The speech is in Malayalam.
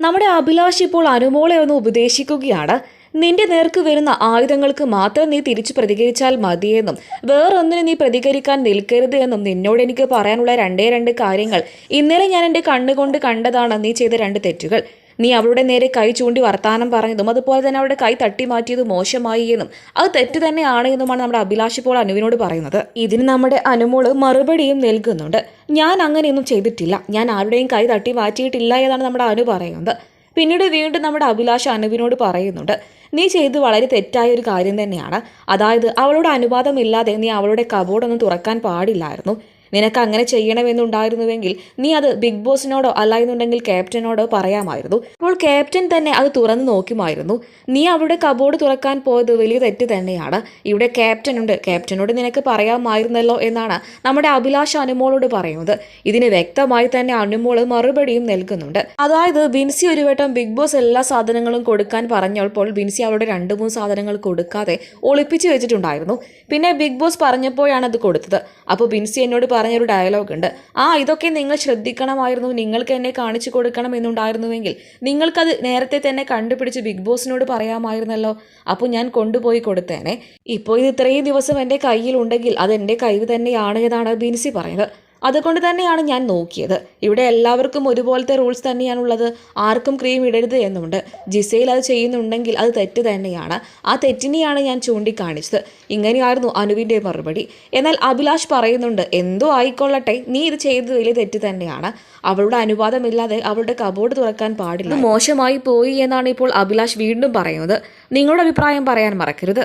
നമ്മുടെ അഭിലാഷ് ഇപ്പോൾ അനുമോളെ ഒന്ന് ഉപദേശിക്കുകയാണ്. നിന്റെ നേർക്ക് വരുന്ന ആയുധങ്ങൾക്ക് മാത്രം നീ തിരിച്ചു പ്രതികരിച്ചാൽ മതിയെന്നും വേറൊന്നിനും നീ പ്രതികരിക്കാൻ നിൽക്കരുത് എന്നും നിന്നോട് എനിക്ക് പറയാനുള്ള രണ്ട് കാര്യങ്ങൾ. ഇന്നലെ ഞാൻ എൻ്റെ കണ്ണുകൊണ്ട് കണ്ടതാണ് നീ ചെയ്ത 2 തെറ്റുകൾ. നീ അവളുടെ നേരെ കൈ ചൂണ്ടി വർത്താനം പറഞ്ഞതും അതുപോലെ തന്നെ അവളുടെ കൈ തട്ടി മാറ്റിയതും മോശമായി എന്നും അത് തെറ്റ് തന്നെയാണ് എന്നുമാണ് നമ്മുടെ അഭിലാഷ് ഇപ്പോൾ അനുവിനോട് പറയുന്നത്. ഇതിന് നമ്മുടെ അനുമോള് മറുപടിയും നൽകുന്നുണ്ട്. ഞാൻ അങ്ങനെയൊന്നും ചെയ്തിട്ടില്ല, ഞാൻ ആരുടെയും കൈ തട്ടി മാറ്റിയിട്ടില്ല എന്നാണ് നമ്മുടെ അനു പറയുന്നത്. പിന്നീട് വീണ്ടും നമ്മുടെ അഭിലാഷ് അനുവിനോട് പറയുന്നുണ്ട്, നീ ചെയ്ത് വളരെ തെറ്റായ ഒരു കാര്യം തന്നെയാണ്. അതായത് അവളുടെ അനുവാദമില്ലാതെ നീ അവളുടെ കബോർഡൊന്നും തുറക്കാൻ പാടില്ലായിരുന്നു. നിനക്ക് അങ്ങനെ ചെയ്യണമെന്നുണ്ടായിരുന്നുവെങ്കിൽ നീ അത് ബിഗ് ബോസിനോടോ അല്ലായെന്നുണ്ടെങ്കിൽ ക്യാപ്റ്റനോടോ പറയാമായിരുന്നു. അപ്പോൾ ക്യാപ്റ്റൻ തന്നെ അത് തുറന്നു നോക്കുമായിരുന്നു. നീ അവളുടെ കബോർഡ് തുറക്കാൻ പോയത് വലിയ തെറ്റ് തന്നെയാണ്. ഇവിടെ ക്യാപ്റ്റൻ ഉണ്ട്, ക്യാപ്റ്റനോട് നിനക്ക് പറയാമായിരുന്നല്ലോ എന്നാണ് നമ്മുടെ അഭിലാഷ് അനുമോളോട് പറയുന്നത്. ഇതിന് വ്യക്തമായി തന്നെ അനുമോള് മറുപടിയും നൽകുന്നുണ്ട്. അതായത് ബിൻസി ഒരു വട്ടം ബിഗ് ബോസ് എല്ലാ സാധനങ്ങളും കൊടുക്കാൻ പറഞ്ഞപ്പോൾ ബിൻസി അവളുടെ 2-3 സാധനങ്ങൾ കൊടുക്കാതെ ഒളിപ്പിച്ച് വെച്ചിട്ടുണ്ടായിരുന്നു. പിന്നെ ബിഗ് ബോസ് പറഞ്ഞപ്പോഴാണ് അത് കൊടുത്തത്. അപ്പോൾ ബിൻസി എന്നോട് പറഞ്ഞൊരു ഡയലോഗ് ഉണ്ട്, ഇതൊക്കെ നിങ്ങൾ ശ്രദ്ധിക്കണമായിരുന്നു, നിങ്ങൾക്ക് എന്നെ കാണിച്ചു കൊടുക്കണം എന്നുണ്ടായിരുന്നുവെങ്കിൽ നിങ്ങൾക്കത് നേരത്തെ തന്നെ കണ്ടുപിടിച്ച് ബിഗ് ബോസിനോട് പറയാമായിരുന്നല്ലോ. അപ്പോൾ ഞാൻ കൊണ്ടുപോയി കൊടുത്തേനെ. ഇപ്പോൾ ഇത് ഇത്രയും ദിവസം എൻ്റെ കയ്യിലുണ്ടെങ്കിൽ അത് എൻ്റെ കഴിവ് തന്നെയാണ് എന്നാണ് ബിൻസി പറയുന്നത്. അതുകൊണ്ട് തന്നെയാണ് ഞാൻ നോക്കിയത്. ഇവിടെ എല്ലാവർക്കും ഒരുപോലത്തെ റൂൾസ് തന്നെയാണുള്ളത്, ആർക്കും ക്രീം ഇടരുത് എന്നുണ്ട്. ജിസയിൽ അത് ചെയ്യുന്നുണ്ടെങ്കിൽ അത് തെറ്റ് തന്നെയാണ്, ആ തെറ്റിനെയാണ് ഞാൻ ചൂണ്ടിക്കാണിച്ചത്. ഇങ്ങനെയായിരുന്നു അനുവിൻ്റെ മറുപടി. എന്നാൽ അഭിലാഷ് പറയുന്നുണ്ട്, എന്തോ ആയിക്കൊള്ളട്ടെ, നീ ഇത് ചെയ്തത് വലിയ തെറ്റ് തന്നെയാണ്. അവളുടെ അനുവാദമില്ലാതെ അവളുടെ കബോർഡ് തുറക്കാൻ പാടില്ല, മോശമായി പോയി എന്നാണ് ഇപ്പോൾ അഭിലാഷ് വീണ്ടും പറയുന്നത്. നിങ്ങളുടെ അഭിപ്രായം പറയാൻ മറക്കരുത്.